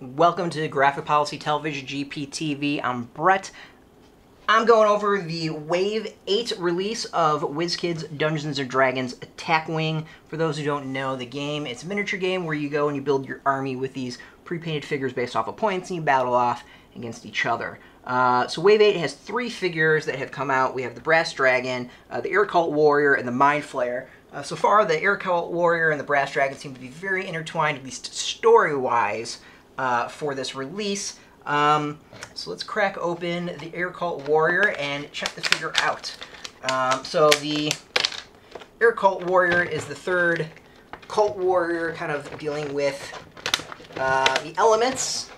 Welcome to Graphic Policy Television GPTV. I'm Brett. I'm going over the Wave 8 release of Wizkid's Dungeons & Dragons Attack Wing. For those who don't know the game, it's a miniature game where you go and you build your army with these pre-painted figures based off of points, and you battle off against each other. So Wave 8 has 3 figures that have come out. We have the Brass Dragon, the Air Cult Warrior, and the Mind Flayer. So far, the Air Cult Warrior and the Brass Dragon seem to be very intertwined, at least story-wise, for this release. So let's crack open the Air Cult Warrior and check the figure out. So the Air Cult Warrior is the third Cult Warrior, kind of dealing with the elements.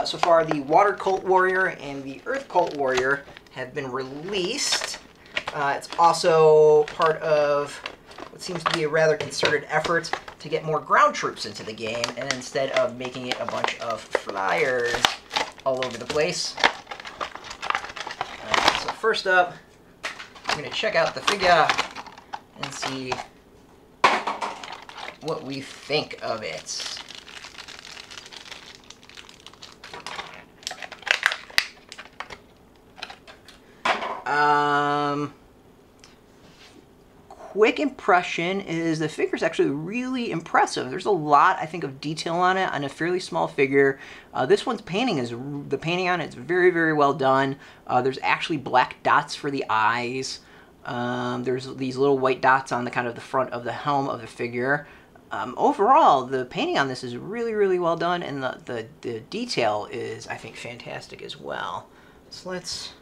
So far, the Water Cult Warrior and the Earth Cult Warrior have been released. It's also part of what seems to be a rather concerted effort to get more ground troops into the game, and instead of making it a bunch of flyers all over the place. So first up, I'm going to check out the figure and see what we think of it. Quick impression is the figure's actually really impressive. There's a lot, I think, of detail on it on a fairly small figure. This one's painting the painting on it's very, very well done. There's actually black dots for the eyes. There's these little white dots on the kind of the front of the helm of the figure. Overall, the painting on this is really, really well done, and the detail is, I think, fantastic as well. So let's...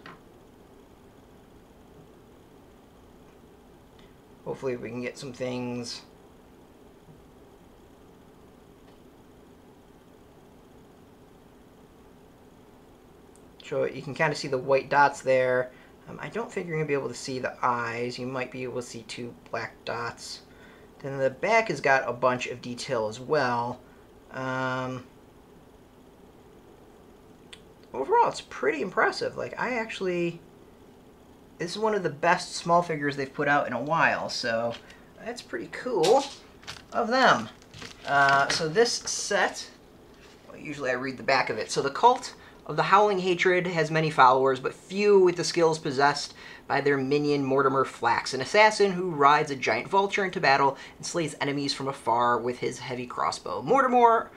Hopefully we can get some things. So you can kind of see the white dots there. I don't think you're going to be able to see the eyes. You might be able to see 2 black dots. Then the back has got a bunch of detail as well. Overall, it's pretty impressive. Like, this is one of the best small figures they've put out in a while, so that's pretty cool of them. So this set, well, usually I read the back of it. So the Cult of the Howling Hatred has many followers, but few with the skills possessed by their minion Mortimer Flax, an assassin who rides a giant vulture into battle and slays enemies from afar with his heavy crossbow. Mortimer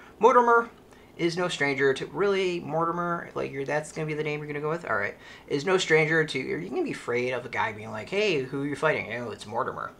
is no stranger to, really, Mortimer, like, that's going to be the name you're going to go with? Alright. Is no stranger to, you're going to be afraid of a guy being like, hey, who are you fighting? Oh, it's Mortimer.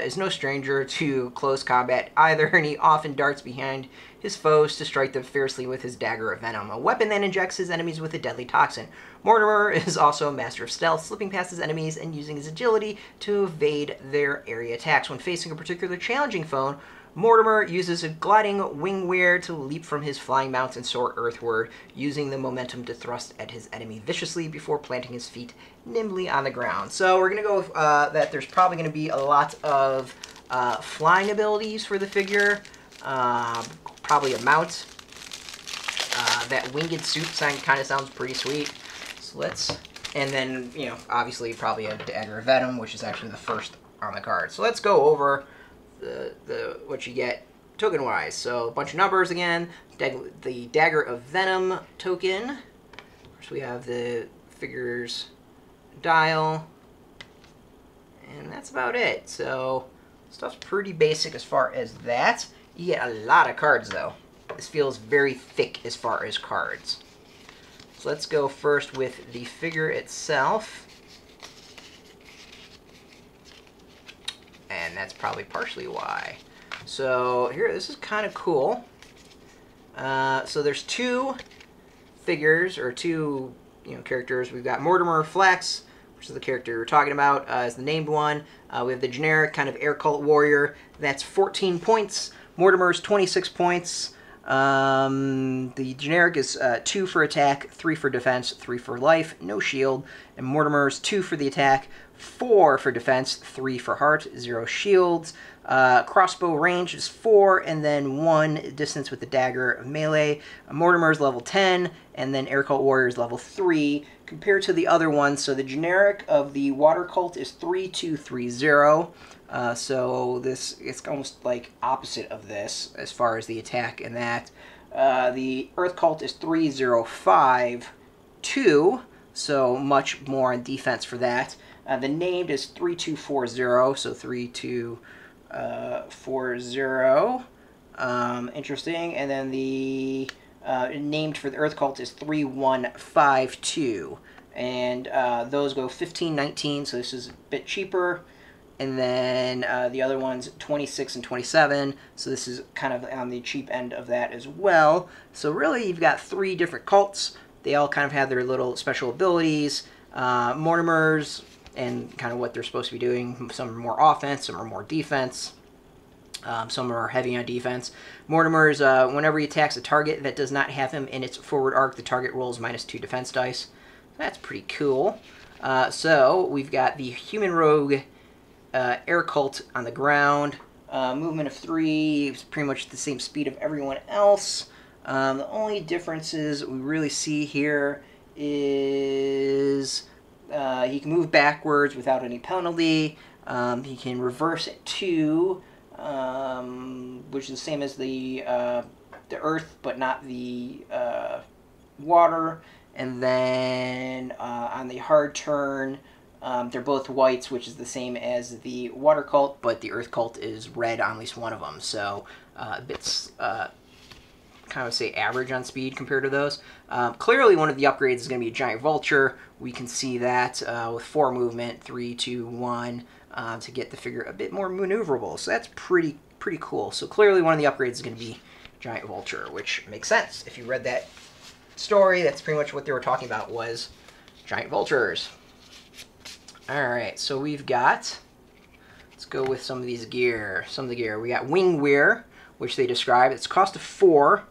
Is no stranger to close combat either, and he often darts behind his foes to strike them fiercely with his dagger of venom, a weapon that injects his enemies with a deadly toxin. Mortimer is also a master of stealth, slipping past his enemies and using his agility to evade their area attacks. When facing a particularly challenging foe, Mortimer uses a gliding wing weir to leap from his flying mount and soar earthward, using the momentum to thrust at his enemy viciously before planting his feet nimbly on the ground. So we're going to go with that there's probably going to be a lot of flying abilities for the figure, probably a mount. That winged suit kind of sounds pretty sweet. So let's, and then, you know, obviously probably a dagger of venom, which is actually the first on the card. So let's go over what you get token wise. So a bunch of numbers again. The dagger of venom token. First we have the figure's dial, and that's about it. So stuff's pretty basic as far as that. You get a lot of cards though. This feels very thick as far as cards. So let's go first with the figure itself. And that's probably partially why. So here, this is kind of cool. So there's 2 figures, or 2 characters. We've got Mortimer Flax, which is the character we're talking about, as the named one. We have the generic kind of Air Cult Warrior. That's 14 points. Mortimer's 26 points. The generic is 2 for attack, 3 for defense, 3 for life, no shield. And Mortimer's 2 for the attack, 4 for defense, 3 for heart, 0 shields. Crossbow range is 4, and then 1 distance with the dagger of melee. Mortimer's level 10, and then Air Cult Warrior's level 3. Compared to the other ones, so the generic of the Water Cult is 3230. So this, it's almost like opposite of this as far as the attack and that. The Earth Cult is 3052, so much more on defense for that. The named is 3240, so 3240. Interesting. And then the named for the Earth Cult is 3152. And those go 1519, so this is a bit cheaper. And then the other one's 26 and 27, so this is kind of on the cheap end of that as well. So really, you've got 3 different cults. They all kind of have their little special abilities, Mortimers, and kind of what they're supposed to be doing. Some are more offense, some are more defense. Some are heavy on defense. Mortimer's, whenever he attacks a target that does not have him in its forward arc, the target rolls -2 defense dice. That's pretty cool. So we've got the Human Rogue Air Cult on the ground. Movement of 3, it's pretty much the same speed of everyone else. The only differences we really see here is he can move backwards without any penalty. He can reverse at 2, which is the same as the Earth, but not the water. And then on the hard turn, they're both whites, which is the same as the Water Cult, but the Earth Cult is red on at least one of them. So it's kind of say average on speed compared to those. Clearly, one of the upgrades is going to be a Giant Vulture. We can see that with 4 movement, 3, 2, 1, to get the figure a bit more maneuverable. So that's pretty cool. So clearly, one of the upgrades is going to be Giant Vulture, which makes sense. If you read that story, that's pretty much what they were talking about, was Giant Vultures. Alright, so we've got, let's go with some of these gear. Some of the gear. We got Wing Wear, which they describe. It's cost of 4.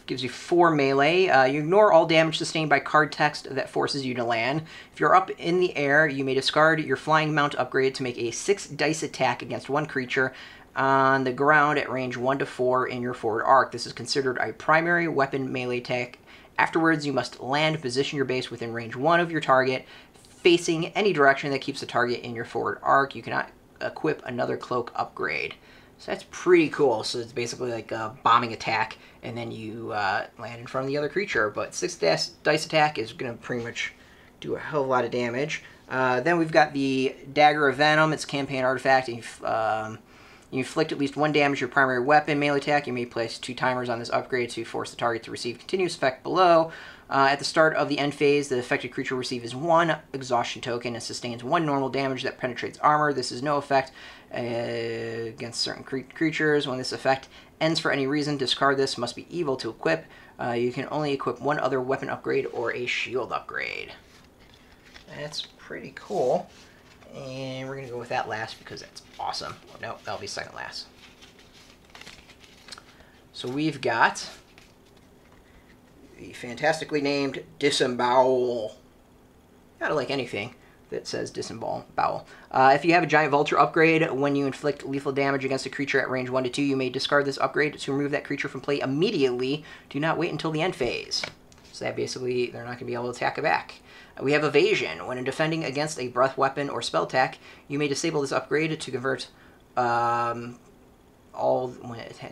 Gives you 4 melee. You ignore all damage sustained by card text that forces you to land. If you're up in the air, you may discard your flying mount upgrade to make a 6 dice attack against one creature on the ground at range 1 to 4 in your forward arc. This is considered a primary weapon melee attack. Afterwards, you must land and position your base within range 1 of your target, facing any direction that keeps the target in your forward arc. You cannot equip another cloak upgrade. So that's pretty cool. So it's basically like a bombing attack, and then you land in front of the other creature. But 6 dice attack is going to pretty much do a hell of a lot of damage. Then we've got the Dagger of Venom. It's a campaign artifact. And you inflict at least 1 damage to your primary weapon melee attack. You may place 2 timers on this upgrade to force the target to receive continuous effect below. At the start of the end phase, the affected creature receives 1 exhaustion token and sustains 1 normal damage that penetrates armor. This is no effect against certain creatures. When this effect ends for any reason, discard this. Must be evil to equip. You can only equip 1 other weapon upgrade or a shield upgrade. That's pretty cool. And we're going to go with that last because that's awesome. Oh, no, that'll be second last. So we've got the fantastically named Disembowel. Gotta like anything that says Disembowel. If you have a Giant Vulture upgrade, when you inflict lethal damage against a creature at range 1 to 2, you may discard this upgrade to remove that creature from play immediately. Do not wait until the end phase. So that basically, they're not going to be able to attack it back. We have Evasion. When defending against a breath weapon or spell attack, you may disable this upgrade to convert when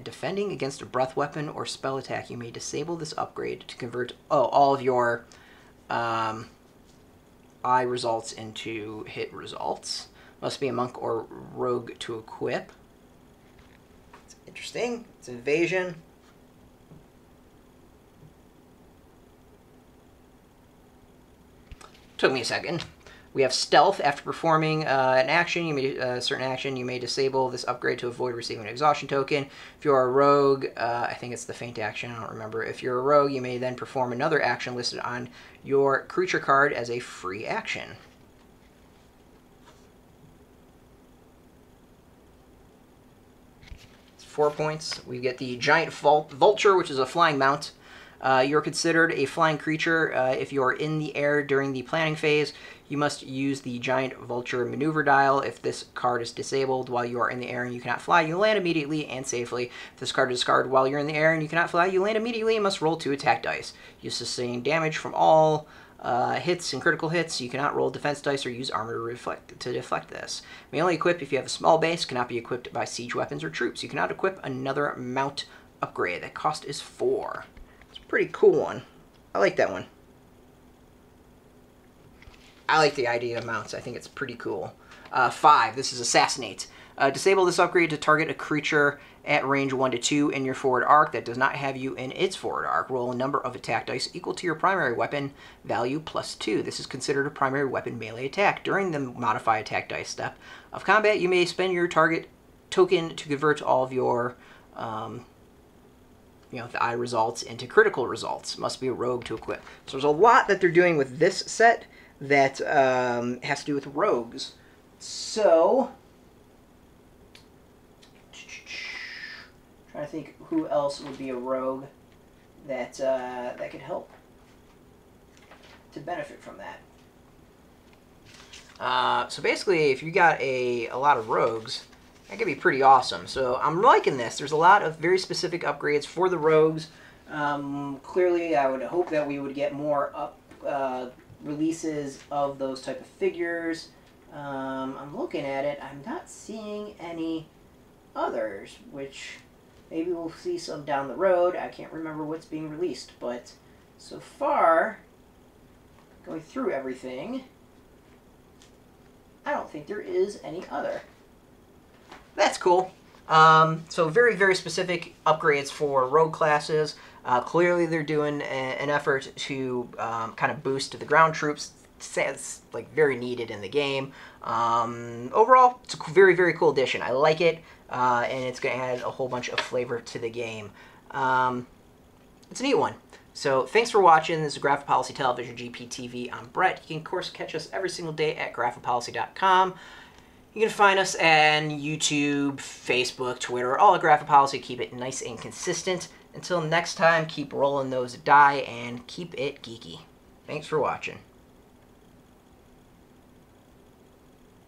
defending against a breath weapon or spell attack, you may disable this upgrade to convert all of your eye results into hit results. Must be a monk or rogue to equip. It's interesting. It's Evasion. Took me a second. We have Stealth. After performing an action, certain action, you may disable this upgrade to avoid receiving an exhaustion token. If you're a rogue, I think it's the feint action, I don't remember. If you're a rogue, you may then perform another action listed on your creature card as a free action. It's 4 points. We get the Giant Vulture, which is a flying mount. You're considered a flying creature if you are in the air during the planning phase. You must use the Giant Vulture maneuver dial. If this card is disabled while you are in the air and you cannot fly, you land immediately and safely. If this card is discarded while you're in the air and you cannot fly, you land immediately and must roll 2 attack dice. You sustain damage from all hits and critical hits. You cannot roll defense dice or use armor to deflect this. May only equip if you have a small base. Cannot be equipped by siege weapons or troops. You cannot equip another mount upgrade. That cost is 4. It's a pretty cool one. I like that one. I like the idea of mounts. I think it's pretty cool. 5. This is Assassinate. Disable this upgrade to target a creature at range 1 to 2 in your forward arc that does not have you in its forward arc. Roll a number of attack dice equal to your primary weapon value plus 2. This is considered a primary weapon melee attack. During the modify attack dice step of combat, you may spend your target token to convert all of your the eye results into critical results. Must be a rogue to equip. So there's a lot that they're doing with this set that has to do with rogues. So, trying to think who else would be a rogue that that could help to benefit from that. So basically, if you got a lot of rogues, that could be pretty awesome. So I'm liking this. There's a lot of very specific upgrades for the rogues. Clearly, I would hope that we would get more releases of those type of figures. I'm looking at it. I'm not seeing any others, which maybe we'll see some down the road. I can't remember what's being released, but so far, going through everything, I don't think there is any other. That's cool. So very, very specific upgrades for rogue classes. Clearly they're doing an effort to kind of boost the ground troops. It's like very needed in the game. Overall, it's a very, very cool addition. I like it, and it's going to add a whole bunch of flavor to the game. It's a neat one. So thanks for watching. This is Graphic Policy Television, GPTV. I'm Brett. You can, of course, catch us every single day at graphicpolicy.com. You can find us on YouTube, Facebook, Twitter, all at Graphic Policy. Keep it nice and consistent. Until next time, keep rolling those die and keep it geeky. Thanks for watching.